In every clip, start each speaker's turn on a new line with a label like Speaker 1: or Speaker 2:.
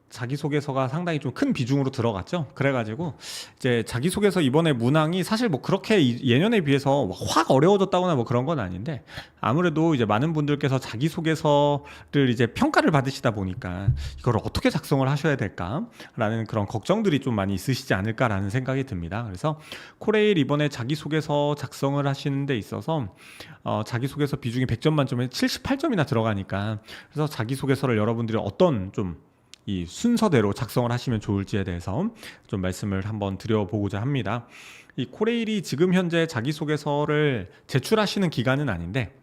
Speaker 1: 자기소개서가 상당히 좀 큰 비중으로 들어갔죠. 그래가지고 이제 자기소개서 이번에 문항이 사실 뭐 그렇게 예년에 비해서 확 어려워졌다거나 뭐 그런 건 아닌데, 아무래도 이제 많은 분들께서 자기소개서를 이제 평가를 받으시다 보니까 이걸 어떻게 작성을 하셔야 될까라는 그런 걱정들이 좀 많이 있으시지 않을까라는 생각이 듭니다. 그래서 코레일 이번에 자기소개서 작성을 하시는 데 있어서 자기소개서 비중이 100점 만점에 78점이나 들어가니까, 그래서 자기소개서를 여러분들이 어떤 좀 이 순서대로 작성을 하시면 좋을지에 대해서 좀 말씀을 한번 드려보고자 합니다. 이 코레일이 지금 현재 자기소개서를 제출하시는 기간은 아닌데,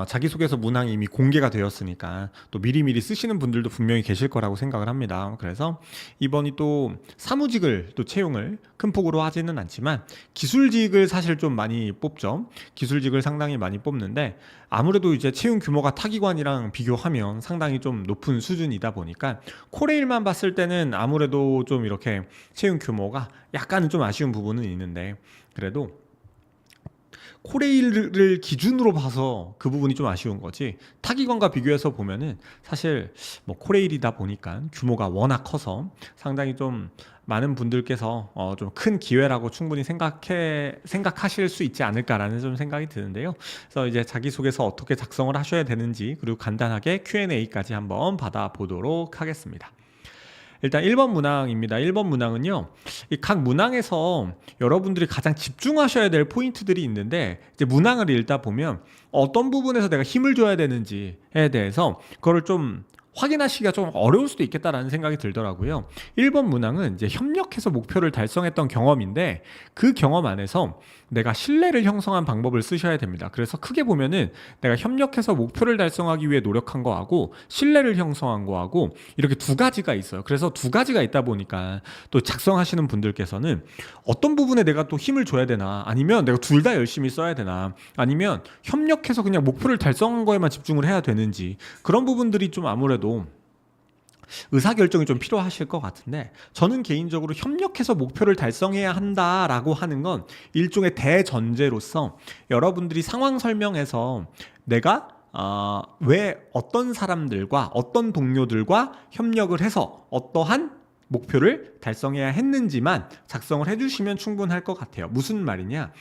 Speaker 1: 자기소개서 문항이 이미 공개가 되었으니까 또 미리미리 쓰시는 분들도 분명히 계실 거라고 생각을 합니다. 그래서 이번이 또 사무직을 또 채용을 큰 폭으로 하지는 않지만 기술직을 사실 좀 많이 뽑죠. 기술직을 상당히 많이 뽑는데, 아무래도 이제 채용 규모가 타기관이랑 비교하면 상당히 좀 높은 수준이다 보니까 코레일만 봤을 때는 아무래도 좀 이렇게 채용 규모가 약간은 좀 아쉬운 부분은 있는데, 그래도 코레일을 기준으로 봐서 그 부분이 좀 아쉬운 거지, 타기관과 비교해서 보면은 사실 뭐 코레일이다 보니까 규모가 워낙 커서 상당히 좀 많은 분들께서 좀 큰 기회라고 충분히 생각하실 수 있지 않을까라는 좀 생각이 드는데요. 그래서 이제 자기소개서 어떻게 작성을 하셔야 되는지, 그리고 간단하게 Q&A까지 한번 받아보도록 하겠습니다. 일단 1번 문항입니다. 1번 문항은요, 이 각 문항에서 여러분들이 가장 집중하셔야 될 포인트들이 있는데, 이제 문항을 읽다 보면 어떤 부분에서 내가 힘을 줘야 되는지에 대해서 그거를 좀 확인하시기가 좀 어려울 수도 있겠다라는 생각이 들더라고요. 1번 문항은 이제 협력해서 목표를 달성했던 경험인데, 그 경험 안에서 내가 신뢰를 형성한 방법을 쓰셔야 됩니다. 그래서 크게 보면은 내가 협력해서 목표를 달성하기 위해 노력한 거하고 신뢰를 형성한 거하고 이렇게 두 가지가 있어요. 그래서 두 가지가 있다 보니까 또 작성하시는 분들께서는 어떤 부분에 내가 또 힘을 줘야 되나, 아니면 내가 둘 다 열심히 써야 되나, 아니면 협력해서 그냥 목표를 달성한 거에만 집중을 해야 되는지, 그런 부분들이 좀 아무래도 의사결정이 좀 필요하실 것 같은데, 저는 개인적으로 협력해서 목표를 달성해야 한다라고 하는 건 일종의 대전제로서 여러분들이 상황 설명에서 내가 왜 어떤 사람들과 어떤 동료들과 협력을 해서 어떠한 목표를 달성해야 했는지만 작성을 해주시면 충분할 것 같아요. 무슨 말이냐?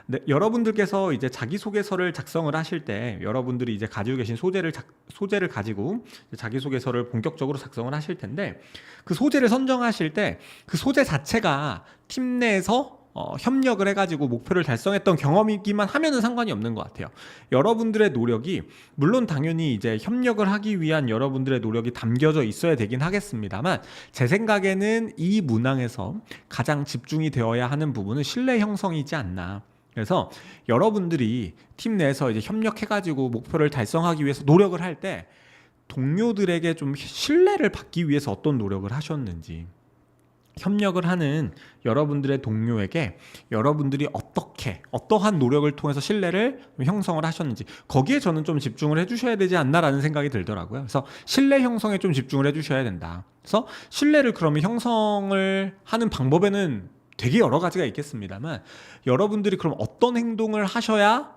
Speaker 1: 네, 여러분들께서 이제 자기소개서를 작성을 하실 때 여러분들이 이제 가지고 계신 소재를 가지고 자기소개서를 본격적으로 작성을 하실 텐데, 그 소재를 선정하실 때 그 소재 자체가 팀 내에서 협력을 해가지고 목표를 달성했던 경험이기만 하면은 상관이 없는 것 같아요. 여러분들의 노력이, 물론 당연히 이제 협력을 하기 위한 여러분들의 노력이 담겨져 있어야 되긴 하겠습니다만, 제 생각에는 이 문항에서 가장 집중이 되어야 하는 부분은 신뢰 형성이지 않나. 그래서 여러분들이 팀 내에서 이제 협력해가지고 목표를 달성하기 위해서 노력을 할 때 동료들에게 좀 신뢰를 받기 위해서 어떤 노력을 하셨는지, 협력을 하는 여러분들의 동료에게 여러분들이 어떠한 노력을 통해서 신뢰를 형성을 하셨는지, 거기에 저는 좀 집중을 해주셔야 되지 않나라는 생각이 들더라고요. 그래서 신뢰 형성에 좀 집중을 해주셔야 된다. 그래서 신뢰를 그러면 형성을 하는 방법에는 되게 여러 가지가 있겠습니다만, 여러분들이 그럼 어떤 행동을 하셔야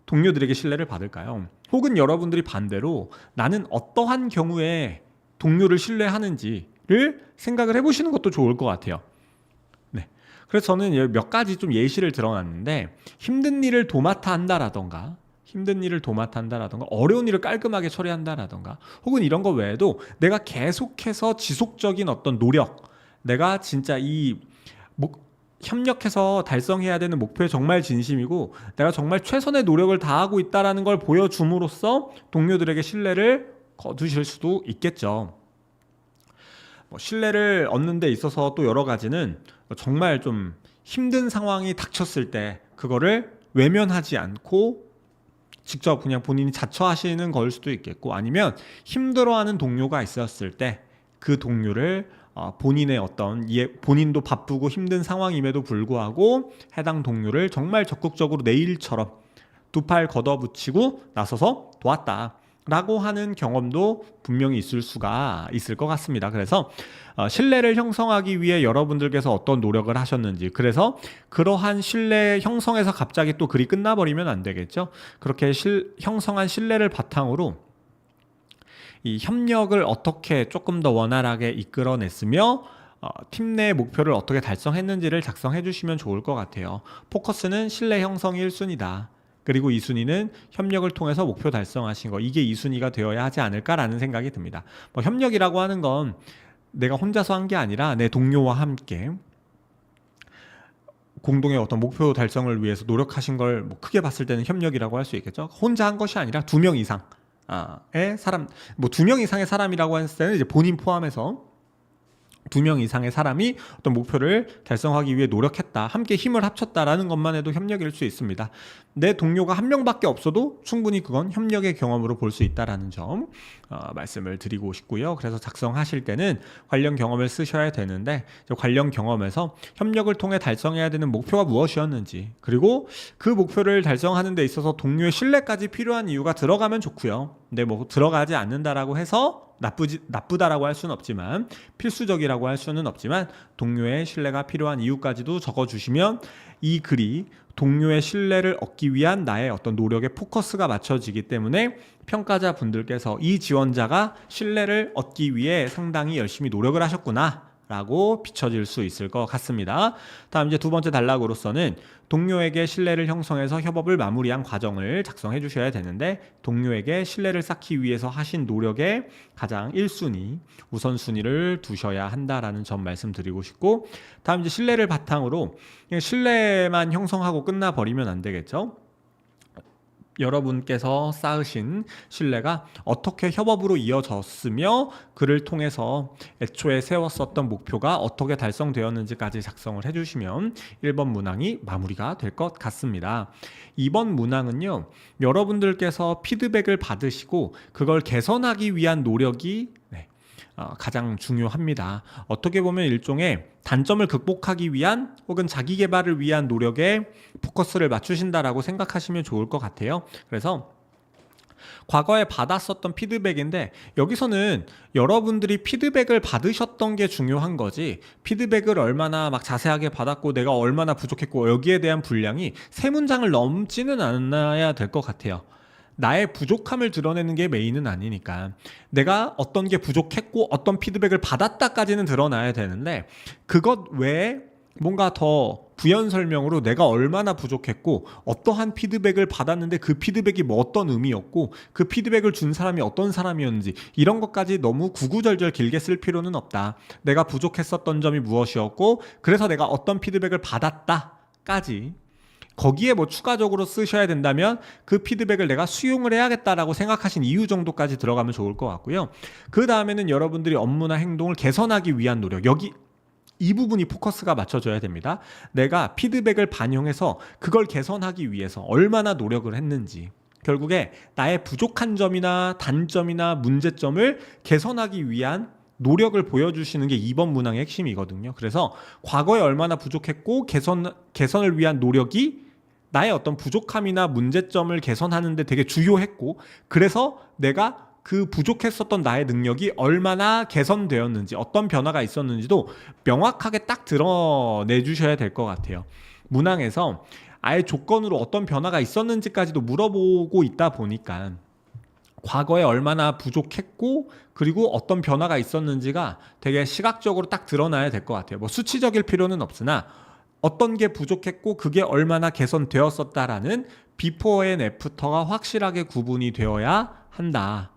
Speaker 1: 동료들에게 신뢰를 받을까요? 혹은 여러분들이 반대로 나는 어떠한 경우에 동료를 신뢰하는지를 생각을 해보시는 것도 좋을 것 같아요. 네. 그래서 저는 몇 가지 좀 예시를 들어놨는데, 힘든 일을 도맡아 한다라던가, 어려운 일을 깔끔하게 처리한다라던가, 혹은 이런 거 외에도 내가 계속해서 지속적인 어떤 노력, 내가 진짜 협력해서 달성해야 되는 목표에 정말 진심이고 내가 정말 최선의 노력을 다하고 있다는 걸 보여줌으로써 동료들에게 신뢰를 거두실 수도 있겠죠. 신뢰를 얻는 데 있어서 또 여러 가지는, 정말 좀 힘든 상황이 닥쳤을 때 그거를 외면하지 않고 직접 그냥 본인이 자처하시는 걸 수도 있겠고, 아니면 힘들어하는 동료가 있었을 때 그 동료를 본인의 본인도 바쁘고 힘든 상황임에도 불구하고 해당 동료를 정말 적극적으로 내 일처럼 두 팔 걷어붙이고 나서서 도왔다 라고 하는 경험도 분명히 있을 수가 있을 것 같습니다. 그래서 신뢰를 형성하기 위해 여러분들께서 어떤 노력을 하셨는지, 그래서 그러한 신뢰 형성에서 갑자기 또 글이 끝나버리면 안 되겠죠. 그렇게 형성한 신뢰를 바탕으로 이 협력을 어떻게 조금 더 원활하게 이끌어냈으며 팀 내 목표를 어떻게 달성했는지를 작성해 주시면 좋을 것 같아요. 포커스는 신뢰 형성이 1순위다. 그리고 2순위는 협력을 통해서 목표 달성하신 거, 이게 2순위가 되어야 하지 않을까라는 생각이 듭니다. 뭐 협력이라고 하는 건 내가 혼자서 한 게 아니라 내 동료와 함께 공동의 어떤 목표 달성을 위해서 노력하신 걸 뭐 크게 봤을 때는 협력이라고 할 수 있겠죠. 혼자 한 것이 아니라 2명 이상의 사람, 뭐 2명 이상의 사람이라고 했을 때는 이제 본인 포함해서 2명 이상의 사람이 어떤 목표를 달성하기 위해 노력했다, 함께 힘을 합쳤다라는 것만 해도 협력일 수 있습니다. 내 동료가 한 명밖에 없어도 충분히 그건 협력의 경험으로 볼 수 있다라는 점 말씀을 드리고 싶고요. 그래서 작성하실 때는 관련 경험을 쓰셔야 되는데, 관련 경험에서 협력을 통해 달성해야 되는 목표가 무엇이었는지, 그리고 그 목표를 달성하는 데 있어서 동료의 신뢰까지 필요한 이유가 들어가면 좋고요. 근데 뭐 들어가지 않는다라고 해서 나쁘다라고 할 수는 없지만, 필수적이라고 할 수는 없지만, 동료의 신뢰가 필요한 이유까지도 적어주시면 이 글이 동료의 신뢰를 얻기 위한 나의 어떤 노력의 포커스가 맞춰지기 때문에 평가자 분들께서 이 지원자가 신뢰를 얻기 위해 상당히 열심히 노력을 하셨구나 라고 비춰질 수 있을 것 같습니다. 다음 이제 두 번째 단락으로서는 동료에게 신뢰를 형성해서 협업을 마무리한 과정을 작성해 주셔야 되는데, 동료에게 신뢰를 쌓기 위해서 하신 노력의 가장 1순위, 우선순위를 두셔야 한다라는 점 말씀드리고 싶고, 다음 이제 신뢰를 바탕으로 그냥 신뢰만 형성하고 끝나버리면 안 되겠죠. 여러분께서 쌓으신 신뢰가 어떻게 협업으로 이어졌으며 그를 통해서 애초에 세웠었던 목표가 어떻게 달성되었는지까지 작성을 해주시면 1번 문항이 마무리가 될 것 같습니다. 2번 문항은요, 여러분들께서 피드백을 받으시고 그걸 개선하기 위한 노력이 가장 중요합니다. 어떻게 보면 일종의 단점을 극복하기 위한 혹은 자기 개발을 위한 노력에 포커스를 맞추신다라고 생각하시면 좋을 것 같아요. 그래서 과거에 받았었던 피드백인데, 여기서는 여러분들이 피드백을 받으셨던 게 중요한 거지, 피드백을 얼마나 막 자세하게 받았고 내가 얼마나 부족했고 여기에 대한 분량이 세 문장을 넘지는 않아야 될 것 같아요. 나의 부족함을 드러내는 게 메인은 아니니까 내가 어떤 게 부족했고 어떤 피드백을 받았다까지는 드러나야 되는데, 그것 외에 뭔가 더 부연 설명으로 내가 얼마나 부족했고 어떠한 피드백을 받았는데 그 피드백이 뭐 어떤 의미였고 그 피드백을 준 사람이 어떤 사람이었는지, 이런 것까지 너무 구구절절 길게 쓸 필요는 없다. 내가 부족했었던 점이 무엇이었고 그래서 내가 어떤 피드백을 받았다까지, 거기에 뭐 추가적으로 쓰셔야 된다면 그 피드백을 내가 수용을 해야겠다라고 생각하신 이유 정도까지 들어가면 좋을 것 같고요. 그 다음에는 여러분들이 업무나 행동을 개선하기 위한 노력, 여기 이 부분이 포커스가 맞춰져야 됩니다. 내가 피드백을 반영해서 그걸 개선하기 위해서 얼마나 노력을 했는지, 결국에 나의 부족한 점이나 단점이나 문제점을 개선하기 위한 노력을 보여주시는 게 2번 문항의 핵심이거든요. 그래서 과거에 얼마나 부족했고 개선을 위한 노력이 나의 어떤 부족함이나 문제점을 개선하는 데 되게 주요했고, 그래서 내가 그 부족했었던 나의 능력이 얼마나 개선되었는지, 어떤 변화가 있었는지도 명확하게 딱 드러내 주셔야 될 것 같아요. 문항에서 아예 조건으로 어떤 변화가 있었는지까지도 물어보고 있다 보니까 과거에 얼마나 부족했고 그리고 어떤 변화가 있었는지가 되게 시각적으로 딱 드러나야 될 것 같아요. 뭐 수치적일 필요는 없으나 어떤 게 부족했고 그게 얼마나 개선되었었다라는 비포 앤 애프터가 확실하게 구분이 되어야 한다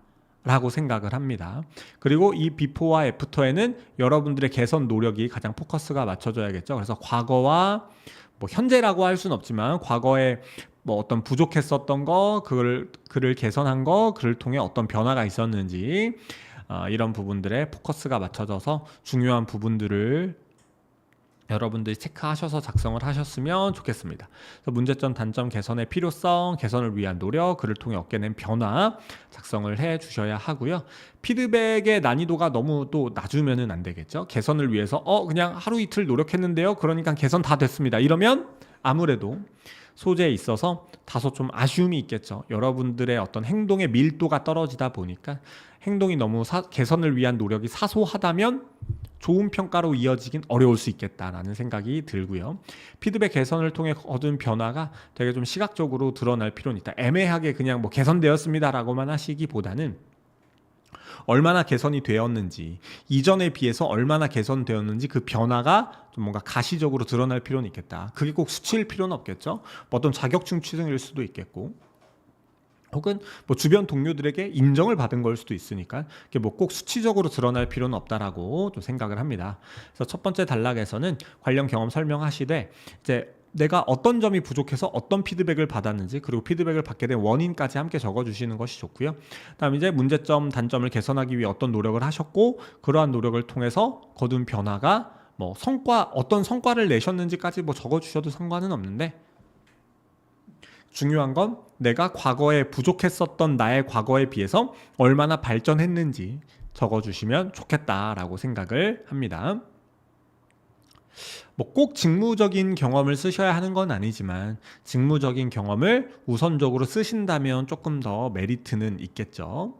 Speaker 1: 라고 생각을 합니다. 그리고 이 비포와 애프터에는 여러분들의 개선 노력이 가장 포커스가 맞춰져야겠죠. 그래서 과거와 뭐 현재라고 할 수는 없지만 과거에 뭐 어떤 부족했었던 거, 그를 개선한 거, 그를 통해 어떤 변화가 있었는지, 이런 부분들에 포커스가 맞춰져서 중요한 부분들을 여러분들이 체크하셔서 작성을 하셨으면 좋겠습니다. 그래서 문제점, 단점 개선의 필요성, 개선을 위한 노력, 그를 통해 얻게된 변화 작성을 해 주셔야 하고요. 피드백의 난이도가 너무 또 낮으면은 안 되겠죠. 개선을 위해서 그냥 하루 이틀 노력했는데요, 그러니까 개선 다 됐습니다, 이러면 아무래도 소재에 있어서 다소 좀 아쉬움이 있겠죠. 여러분들의 어떤 행동의 밀도가 떨어지다 보니까 행동이 너무 개선을 위한 노력이 사소하다면 좋은 평가로 이어지긴 어려울 수 있겠다라는 생각이 들고요. 피드백 개선을 통해 얻은 변화가 되게 좀 시각적으로 드러날 필요는 있다. 애매하게 그냥 뭐 개선되었습니다라고만 하시기보다는 얼마나 개선이 되었는지, 이전에 비해서 얼마나 개선되었는지 그 변화가 좀 뭔가 가시적으로 드러날 필요는 있겠다. 그게 꼭 수치일 필요는 없겠죠. 뭐 어떤 자격증 취득일 수도 있겠고, 혹은 뭐 주변 동료들에게 인정을 받은 걸 수도 있으니까 이게 뭐 꼭 수치적으로 드러날 필요는 없다라고 좀 생각을 합니다. 그래서 첫 번째 단락에서는 관련 경험 설명하시되 이제 내가 어떤 점이 부족해서 어떤 피드백을 받았는지, 그리고 피드백을 받게 된 원인까지 함께 적어주시는 것이 좋고요. 그다음 이제 문제점, 단점을 개선하기 위해 어떤 노력을 하셨고, 그러한 노력을 통해서 거둔 변화가 뭐 어떤 성과를 내셨는지까지 뭐 적어주셔도 상관은 없는데, 중요한 건 내가 과거에 부족했었던 나의 과거에 비해서 얼마나 발전했는지 적어주시면 좋겠다라고 생각을 합니다. 뭐 꼭 직무적인 경험을 쓰셔야 하는 건 아니지만 직무적인 경험을 우선적으로 쓰신다면 조금 더 메리트는 있겠죠.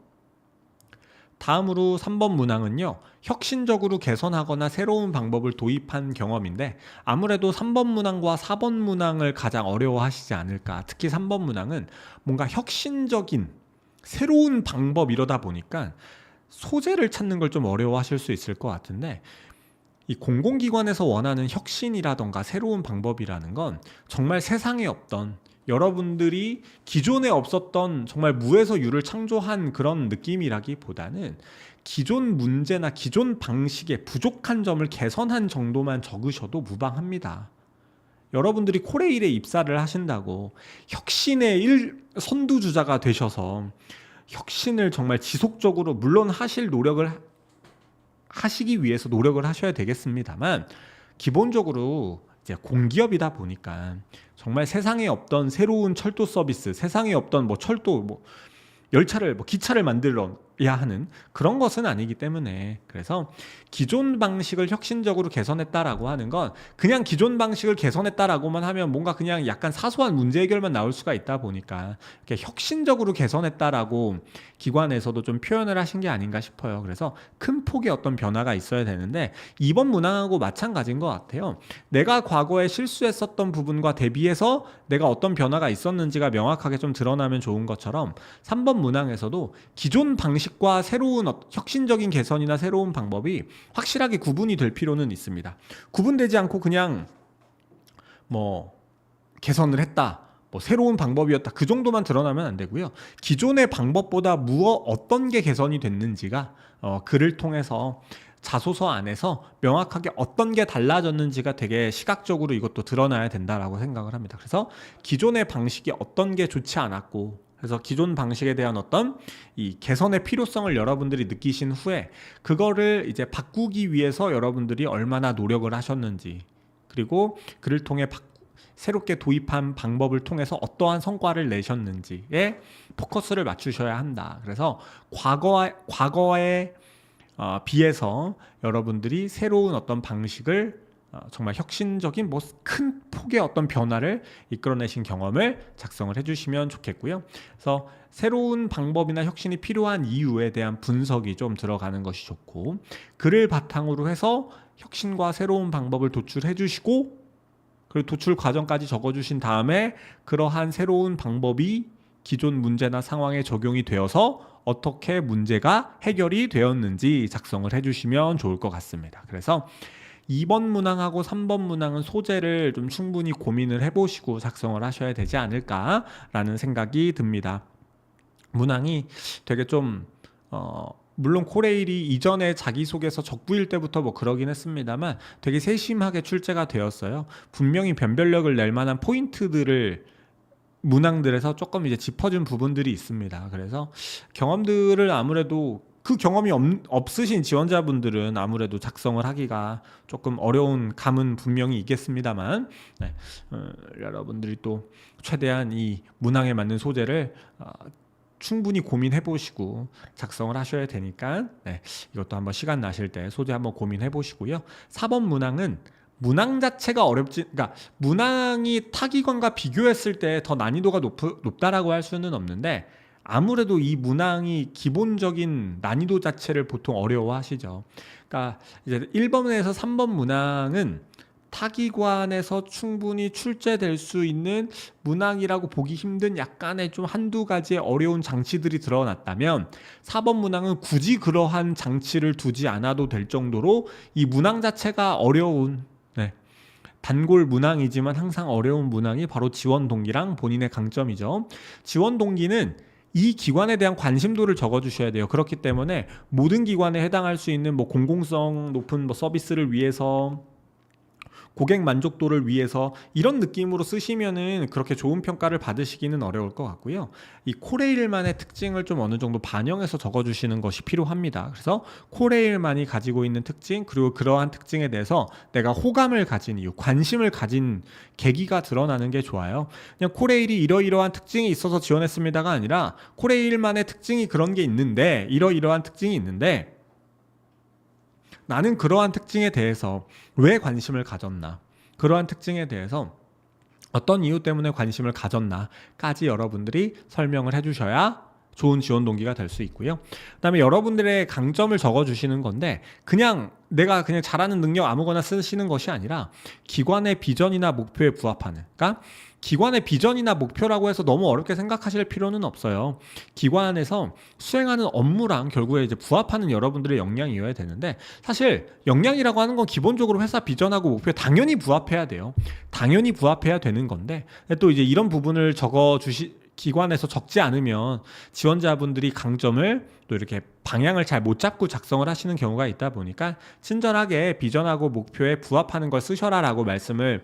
Speaker 1: 다음으로 3번 문항은요, 혁신적으로 개선하거나 새로운 방법을 도입한 경험인데 아무래도 3번 문항과 4번 문항을 가장 어려워하시지 않을까. 특히 3번 문항은 뭔가 혁신적인 새로운 방법 이러다 보니까 소재를 찾는 걸 좀 어려워하실 수 있을 것 같은데, 이 공공기관에서 원하는 혁신이라던가 새로운 방법이라는 건 정말 세상에 없던, 여러분들이 기존에 없었던 정말 무에서 유를 창조한 그런 느낌이라기보다는 기존 문제나 기존 방식의 부족한 점을 개선한 정도만 적으셔도 무방합니다. 여러분들이 코레일에 입사를 하신다고 혁신의 선두주자가 되셔서 혁신을 정말 지속적으로 물론 하시기 위해서 노력을 하셔야 되겠습니다만, 기본적으로 이제 공기업이다 보니까 정말 세상에 없던 새로운 철도 서비스, 세상에 없던 뭐 철도, 뭐 열차를, 뭐 기차를 만들어야 하는 그런 것은 아니기 때문에, 그래서 기존 방식을 혁신적으로 개선했다라고 하는 건 그냥 기존 방식을 개선했다라고만 하면 뭔가 그냥 약간 사소한 문제 해결만 나올 수가 있다 보니까 이렇게 혁신적으로 개선했다라고 기관에서도 좀 표현을 하신 게 아닌가 싶어요. 그래서 큰 폭의 어떤 변화가 있어야 되는데 이번 문항하고 마찬가지인 것 같아요. 내가 과거에 실수했었던 부분과 대비해서 내가 어떤 변화가 있었는지가 명확하게 좀 드러나면 좋은 것처럼 3번 문항에서도 기존 방식과 새로운 혁신적인 개선이나 새로운 방법이 확실하게 구분이 될 필요는 있습니다. 구분되지 않고 그냥 뭐 개선을 했다, 뭐 새로운 방법이었다, 그 정도만 드러나면 안 되고요. 기존의 방법보다 어떤 게 개선이 됐는지가 글을 통해서 자소서 안에서 명확하게 어떤 게 달라졌는지가 되게 시각적으로 이것도 드러나야 된다라고 생각을 합니다. 그래서 기존의 방식이 어떤 게 좋지 않았고, 그래서 기존 방식에 대한 어떤 이 개선의 필요성을 여러분들이 느끼신 후에 그거를 이제 바꾸기 위해서 여러분들이 얼마나 노력을 하셨는지, 그리고 그를 통해 새롭게 도입한 방법을 통해서 어떠한 성과를 내셨는지에 포커스를 맞추셔야 한다. 그래서 과거에 비해서 여러분들이 새로운 어떤 방식을 정말 혁신적인 뭐 큰 폭의 어떤 변화를 이끌어내신 경험을 작성을 해주시면 좋겠고요. 그래서 새로운 방법이나 혁신이 필요한 이유에 대한 분석이 좀 들어가는 것이 좋고, 그를 바탕으로 해서 혁신과 새로운 방법을 도출해 주시고, 그리고 도출 과정까지 적어주신 다음에 그러한 새로운 방법이 기존 문제나 상황에 적용이 되어서 어떻게 문제가 해결이 되었는지 작성을 해주시면 좋을 것 같습니다. 그래서 2번 문항하고 3번 문항은 소재를 좀 충분히 고민을 해보시고 작성을 하셔야 되지 않을까라는 생각이 듭니다. 문항이 되게 좀 물론 코레일이 이전에 자기소개서 적부일 때부터 뭐 그러긴 했습니다만 되게 세심하게 출제가 되었어요. 분명히 변별력을 낼 만한 포인트들을 문항들에서 조금 이제 짚어준 부분들이 있습니다. 그래서 경험들을 아무래도 그 경험이 없으신 지원자분들은 아무래도 작성을 하기가 조금 어려운 감은 분명히 있겠습니다만, 네, 여러분들이 또 최대한 이 문항에 맞는 소재를 충분히 고민해 보시고 작성을 하셔야 되니까, 네, 이것도 한번 시간 나실 때 소재 한번 고민해 보시고요. 4번 문항은 문항 자체가 그러니까 문항이 타기관과 비교했을 때 더 난이도가 높다라고 할 수는 없는데, 아무래도 이 문항이 기본적인 난이도 자체를 보통 어려워하시죠. 그러니까 이제 1번에서 3번 문항은 타기관에서 충분히 출제될 수 있는 문항이라고 보기 힘든 약간의 좀 한두 가지의 어려운 장치들이 드러났다면 4번 문항은 굳이 그러한 장치를 두지 않아도 될 정도로 이 문항 자체가 어려운, 네, 단골 문항이지만 항상 어려운 문항이 바로 지원 동기랑 본인의 강점이죠. 지원 동기는 이 기관에 대한 관심도를 적어주셔야 돼요. 그렇기 때문에 모든 기관에 해당할 수 있는 뭐 공공성 높은 뭐 서비스를 위해서, 고객 만족도를 위해서 이런 느낌으로 쓰시면은 그렇게 좋은 평가를 받으시기는 어려울 것 같고요. 이 코레일만의 특징을 좀 어느 정도 반영해서 적어주시는 것이 필요합니다. 그래서 코레일만이 가지고 있는 특징, 그리고 그러한 특징에 대해서 내가 호감을 가진 이유, 관심을 가진 계기가 드러나는 게 좋아요. 그냥 코레일이 이러이러한 특징이 있어서 지원했습니다가 아니라 코레일만의 특징이 그런 게 있는데, 이러이러한 특징이 있는데 나는 그러한 특징에 대해서 왜 관심을 가졌나, 그러한 특징에 대해서 어떤 이유 때문에 관심을 가졌나까지 여러분들이 설명을 해주셔야 좋은 지원 동기가 될 수 있고요. 그다음에 여러분들의 강점을 적어주시는 건데 그냥 내가 그냥 잘하는 능력 아무거나 쓰시는 것이 아니라 기관의 비전이나 목표에 부합하는, 그러니까 기관의 비전이나 목표라고 해서 너무 어렵게 생각하실 필요는 없어요. 기관에서 수행하는 업무랑 결국에 이제 부합하는 여러분들의 역량이어야 되는데, 사실 역량이라고 하는 건 기본적으로 회사 비전하고 목표에 당연히 부합해야 돼요. 당연히 부합해야 되는 건데, 또 이제 이런 부분을 기관에서 적지 않으면 지원자분들이 강점을 또 이렇게 방향을 잘 못 잡고 작성을 하시는 경우가 있다 보니까 친절하게 비전하고 목표에 부합하는 걸 쓰셔라라고 말씀을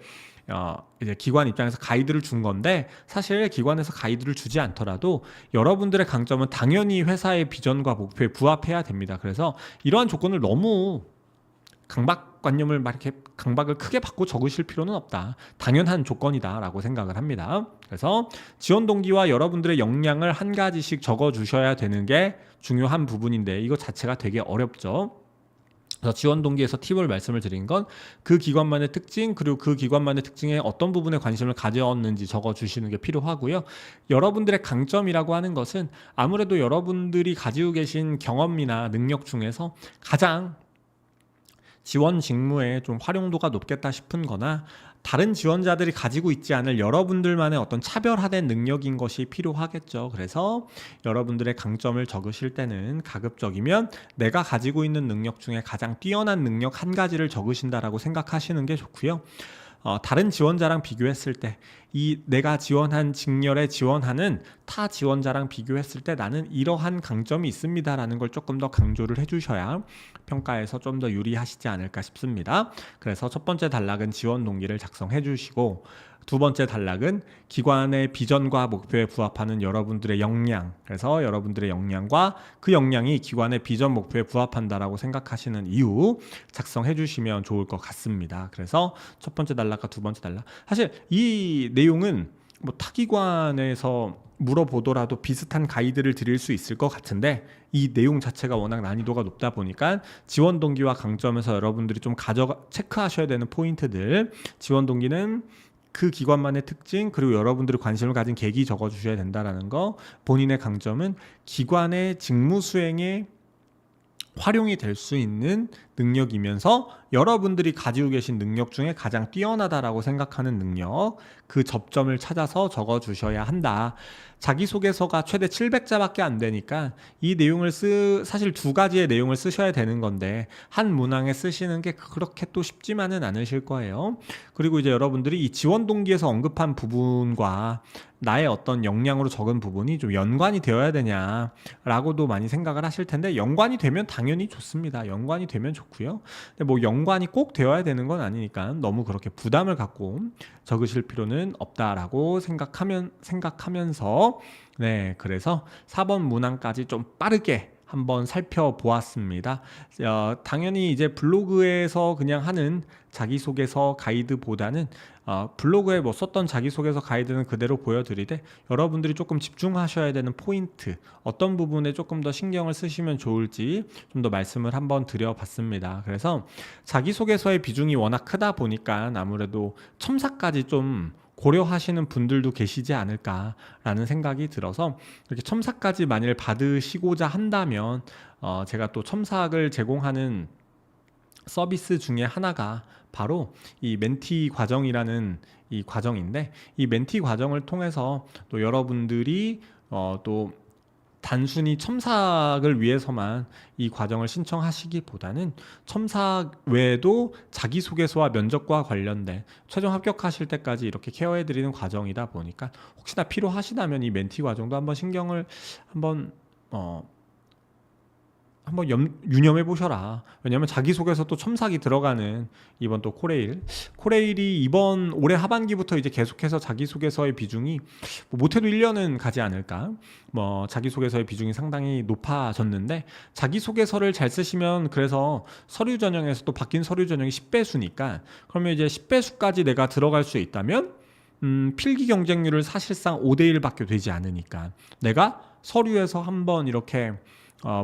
Speaker 1: 이제 기관 입장에서 가이드를 준 건데, 사실 기관에서 가이드를 주지 않더라도 여러분들의 강점은 당연히 회사의 비전과 목표에 부합해야 됩니다. 그래서 이러한 조건을 너무 강박관념을 막 이렇게 강박을 크게 받고 적으실 필요는 없다. 당연한 조건이다라고 생각을 합니다. 그래서 지원 동기와 여러분들의 역량을 한 가지씩 적어주셔야 되는 게 중요한 부분인데 이거 자체가 되게 어렵죠. 그래서 지원 동기에서 팁을 말씀을 드린 건 그 기관만의 특징, 그리고 그 기관만의 특징에 어떤 부분에 관심을 가졌는지 적어주시는 게 필요하고요. 여러분들의 강점이라고 하는 것은 아무래도 여러분들이 가지고 계신 경험이나 능력 중에서 가장 지원 직무에 좀 활용도가 높겠다 싶은 거나 다른 지원자들이 가지고 있지 않을 여러분들만의 어떤 차별화된 능력인 것이 필요하겠죠. 그래서 여러분들의 강점을 적으실 때는 가급적이면 내가 가지고 있는 능력 중에 가장 뛰어난 능력 한 가지를 적으신다라고 생각하시는 게 좋고요. 다른 지원자랑 비교했을 때 이 내가 지원한 직렬에 지원하는 타 지원자랑 비교했을 때 나는 이러한 강점이 있습니다라는 걸 조금 더 강조를 해주셔야 평가에서 좀 더 유리하시지 않을까 싶습니다. 그래서 첫 번째 단락은 지원 동기를 작성해 주시고, 두 번째 단락은 기관의 비전과 목표에 부합하는 여러분들의 역량, 그래서 여러분들의 역량과 그 역량이 기관의 비전 목표에 부합한다라고 생각하시는 이유 작성해 주시면 좋을 것 같습니다. 그래서 첫 번째 단락과 두 번째 단락, 사실 이 내용은 뭐 타기관에서 물어보더라도 비슷한 가이드를 드릴 수 있을 것 같은데, 이 내용 자체가 워낙 난이도가 높다 보니까 지원 동기와 강점에서 여러분들이 좀 체크하셔야 되는 포인트들, 지원 동기는 그 기관만의 특징, 그리고 여러분들이 관심을 가진 계기 적어주셔야 된다는 거, 본인의 강점은 기관의 직무 수행에 활용이 될 수 있는 능력이면서 여러분들이 가지고 계신 능력 중에 가장 뛰어나다라고 생각하는 능력, 그 접점을 찾아서 적어주셔야 한다. 자기소개서가 최대 700자밖에 안 되니까 이 내용을 사실 두 가지의 내용을 쓰셔야 되는 건데 한 문항에 쓰시는 게 그렇게 또 쉽지만은 않으실 거예요. 그리고 이제 여러분들이 이 지원 동기에서 언급한 부분과 나의 어떤 역량으로 적은 부분이 좀 연관이 되어야 되냐라고도 많이 생각을 하실 텐데, 연관이 되면 당연히 좋습니다. 연관이 되면 좋고요. 근데 뭐 연관이 꼭 되어야 되는 건 아니니까 너무 그렇게 부담을 갖고 적으실 필요는 없다라고 생각하면서, 네, 그래서 4번 문항까지 좀 빠르게 한번 살펴보았습니다. 당연히 이제 블로그에서 그냥 하는 자기소개서 가이드보다는 블로그에 뭐 썼던 자기소개서 가이드는 그대로 보여드리되 여러분들이 조금 집중하셔야 되는 포인트, 어떤 부분에 조금 더 신경을 쓰시면 좋을지 좀 더 말씀을 한번 드려봤습니다. 그래서 자기소개서의 비중이 워낙 크다 보니까 아무래도 첨삭까지 좀 고려하시는 분들도 계시지 않을까라는 생각이 들어서, 이렇게 첨삭까지 만일 받으시고자 한다면 제가 또 첨삭을 제공하는 서비스 중에 하나가 바로 이 멘티 과정이라는 이 과정인데, 이 멘티 과정을 통해서 또 여러분들이 또 단순히 첨삭을 위해서만 이 과정을 신청하시기보다는 첨삭 외에도 자기소개서와 면접과 관련된 최종 합격하실 때까지 이렇게 케어해드리는 과정이다 보니까 혹시나 필요하시다면 이 멘티 과정도 한번 신경을 한번 유념해 보셔라. 왜냐하면 자기소개서 또 첨삭이 들어가는 이번 또 코레일이 이번 올해 하반기부터 이제 계속해서 자기소개서의 비중이 뭐 못해도 1년은 가지 않을까. 뭐 자기소개서의 비중이 상당히 높아졌는데, 자기소개서를 잘 쓰시면 그래서 서류 전형에서 또 바뀐 서류 전형이 10배수니까 그러면 이제 10배수까지 내가 들어갈 수 있다면 필기 경쟁률을 사실상 5대1밖에 되지 않으니까 내가 서류에서 한번 이렇게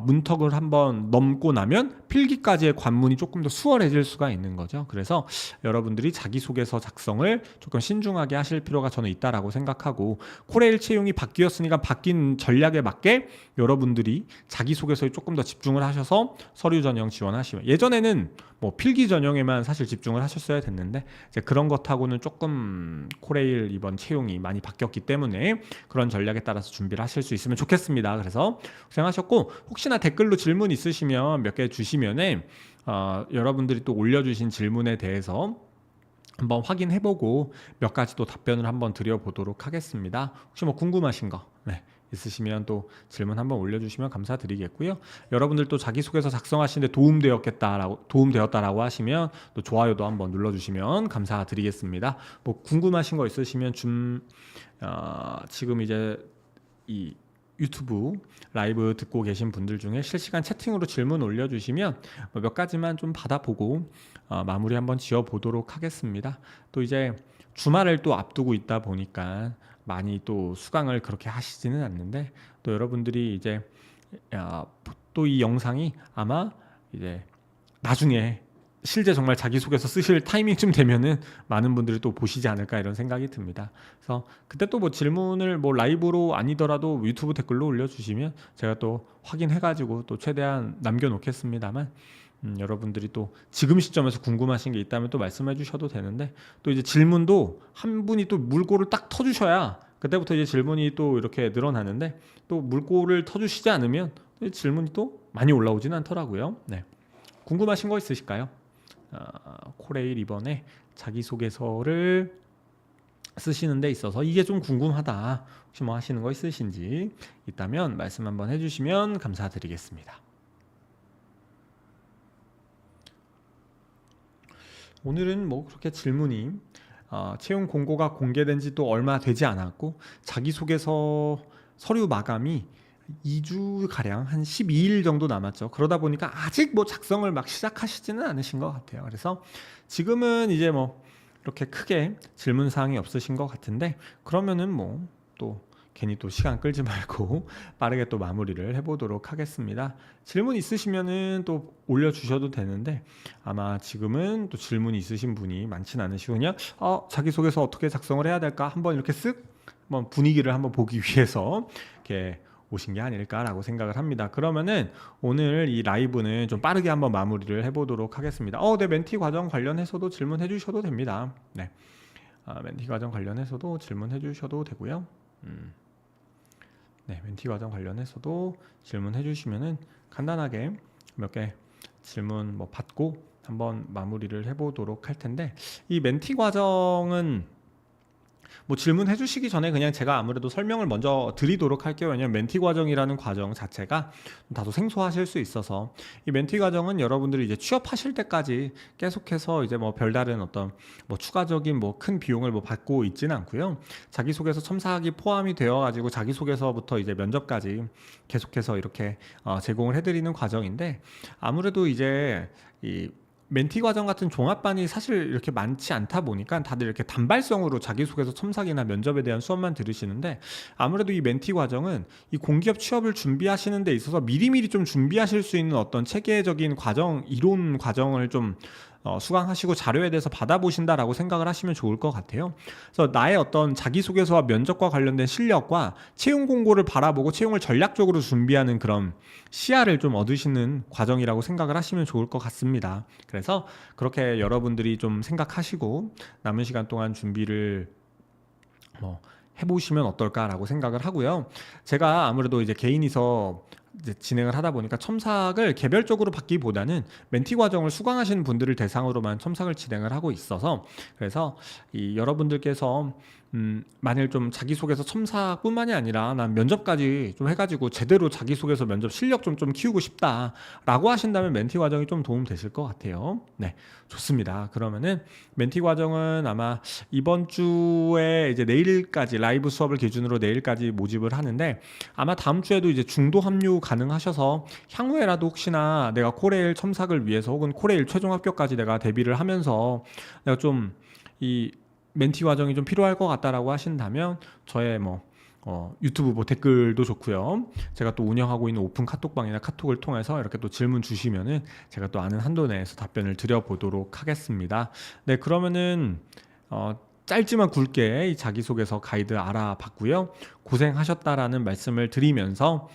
Speaker 1: 문턱을 한번 넘고 나면 필기까지의 관문이 조금 더 수월해질 수가 있는 거죠. 그래서 여러분들이 자기소개서 작성을 조금 신중하게 하실 필요가 저는 있다라고 생각하고, 코레일 채용이 바뀌었으니까 바뀐 전략에 맞게 여러분들이 자기소개서에 조금 더 집중을 하셔서 서류 전형 지원하시면, 예전에는 뭐 필기 전형에만 사실 집중을 하셨어야 됐는데 이제 그런 것하고는 조금 코레일 이번 채용이 많이 바뀌었기 때문에 그런 전략에 따라서 준비를 하실 수 있으면 좋겠습니다. 그래서 고생하셨고, 혹시나 댓글로 질문 있으시면 몇 개 주시면은 여러분들이 또 올려주신 질문에 대해서 한번 확인해보고 몇 가지 또 답변을 한번 드려보도록 하겠습니다. 혹시 뭐 궁금하신 거 있으시면 또 질문 한번 올려주시면 감사드리겠고요. 여러분들 또 자기소개서 작성하시는데 도움되었다라고 하시면 또 좋아요도 한번 눌러주시면 감사드리겠습니다. 뭐 궁금하신 거 있으시면 지금 이제 이 유튜브 라이브 듣고 계신 분들 중에 실시간 채팅으로 질문 올려주시면 몇 가지만 좀 받아보고 마무리 한번 지어보도록 하겠습니다. 또 이제 주말을 또 앞두고 있다 보니까 많이 또 수강을 그렇게 하시지는 않는데, 또 여러분들이 이제 또 이 영상이 아마 이제 나중에 실제 정말 자기소개서 쓰실 타이밍쯤 되면은 많은 분들이 또 보시지 않을까 이런 생각이 듭니다. 그래서 그때 또 뭐 질문을 뭐 라이브로 아니더라도 유튜브 댓글로 올려주시면 제가 또 확인해가지고 또 최대한 남겨놓겠습니다만, 여러분들이 또 지금 시점에서 궁금하신 게 있다면 또 말씀해 주셔도 되는데, 또 이제 질문도 한 분이 또 물꼬를 딱 터주셔야 그때부터 이제 질문이 또 이렇게 늘어나는데, 또 물꼬를 터주시지 않으면 질문이 또 많이 올라오지는 않더라고요. 네. 궁금하신 거 있으실까요? 코레일 이번에 자기소개서를 쓰시는 데 있어서 이게 좀 궁금하다, 혹시 뭐 하시는 거 있으신지 있다면 말씀 한번 해주시면 감사드리겠습니다. 오늘은 뭐 그렇게 질문이 채용 공고가 공개된 지 또 얼마 되지 않았고, 자기소개서 서류 마감이 2주가량 한 12일 정도 남았죠. 그러다 보니까 아직 뭐 작성을 막 시작하시지는 않으신 것 같아요. 그래서 지금은 이제 뭐 이렇게 크게 질문사항이 없으신 것 같은데, 그러면은 뭐 또 괜히 또 시간 끌지 말고 빠르게 또 마무리를 해보도록 하겠습니다. 질문 있으시면은 또 올려주셔도 되는데, 아마 지금은 또 질문이 있으신 분이 많진 않으시고 그냥 자기소개서 어떻게 작성을 해야 될까 한번 이렇게 쓱 한번 분위기를 한번 보기 위해서 이렇게 오신 게 아닐까라고 생각을 합니다. 그러면은 오늘 이 라이브는 좀 빠르게 한번 마무리를 해보도록 하겠습니다. 네, 멘티 과정 관련해서도 질문해 주셔도 됩니다. 네, 멘티 과정 관련해서도 질문해 주셔도 되고요. 네, 멘티 과정 관련해서도 질문해 주시면은 간단하게 몇 개 질문 뭐 받고 한번 마무리를 해보도록 할 텐데, 이 멘티 과정은 뭐 질문해 주시기 전에 그냥 제가 아무래도 설명을 먼저 드리도록 할게요. 왜냐하면 멘티 과정이라는 과정 자체가 다소 생소하실 수 있어서, 이 멘티 과정은 여러분들이 이제 취업하실 때까지 계속해서 이제 뭐 별다른 어떤 뭐 추가적인 뭐 큰 비용을 뭐 받고 있지는 않고요. 자기소개서 첨삭이 포함이 되어 가지고 자기소개서부터 이제 면접까지 계속해서 이렇게 제공을 해드리는 과정인데, 아무래도 이제 이 멘티 과정 같은 종합반이 사실 이렇게 많지 않다 보니까 다들 이렇게 단발성으로 자기소개서 첨삭이나 면접에 대한 수업만 들으시는데, 아무래도 이 멘티 과정은 이 공기업 취업을 준비하시는 데 있어서 미리미리 좀 준비하실 수 있는 어떤 체계적인 과정, 이론 과정을 좀 수강하시고 자료에 대해서 받아보신다라고 생각을 하시면 좋을 것 같아요. 그래서 나의 어떤 자기소개서와 면접과 관련된 실력과 채용 공고를 바라보고 채용을 전략적으로 준비하는 그런 시야를 좀 얻으시는 과정이라고 생각을 하시면 좋을 것 같습니다. 그래서 그렇게 여러분들이 좀 생각하시고 남은 시간 동안 준비를 뭐 해보시면 어떨까라고 생각을 하고요. 제가 아무래도 이제 개인이서 이제 진행을 하다 보니까 첨삭을 개별적으로 받기보다는 멘티 과정을 수강하시는 분들을 대상으로만 첨삭을 진행을 하고 있어서, 그래서 이 여러분들께서 만일 좀 자기소개서 첨삭뿐만이 아니라 난 면접까지 좀 해가지고 제대로 자기소개서 면접 실력 좀 키우고 싶다라고 하신다면 멘티 과정이 좀 도움 되실 것 같아요. 네, 좋습니다. 그러면은 멘티 과정은 아마 이번 주에 이제 내일까지 라이브 수업을 기준으로 내일까지 모집을 하는데, 아마 다음 주에도 이제 중도 합류 가능하셔서 향후에라도 혹시나 내가 코레일 첨삭을 위해서 혹은 코레일 최종 합격까지 내가 대비를 하면서 내가 좀 이 멘티 과정이 좀 필요할 것 같다라고 하신다면 저의 유튜브 댓글도 좋고요. 제가 또 운영하고 있는 오픈 카톡방이나 카톡을 통해서 이렇게 또 질문 주시면은 제가 또 아는 한도 내에서 답변을 드려보도록 하겠습니다. 네, 그러면은 짧지만 굵게 이 자기소개서 가이드 알아봤고요. 고생하셨다라는 말씀을 드리면서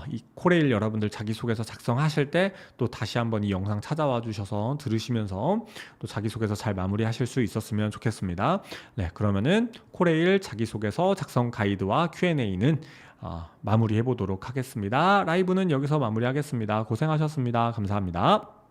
Speaker 1: 이 코레일 여러분들 자기소개서 작성하실 때 또 다시 한번 이 영상 찾아와 주셔서 들으시면서 또 자기소개서 잘 마무리하실 수 있었으면 좋겠습니다. 네, 그러면은 코레일 자기소개서 작성 가이드와 Q&A는 마무리해 보도록 하겠습니다. 라이브는 여기서 마무리하겠습니다. 고생하셨습니다. 감사합니다.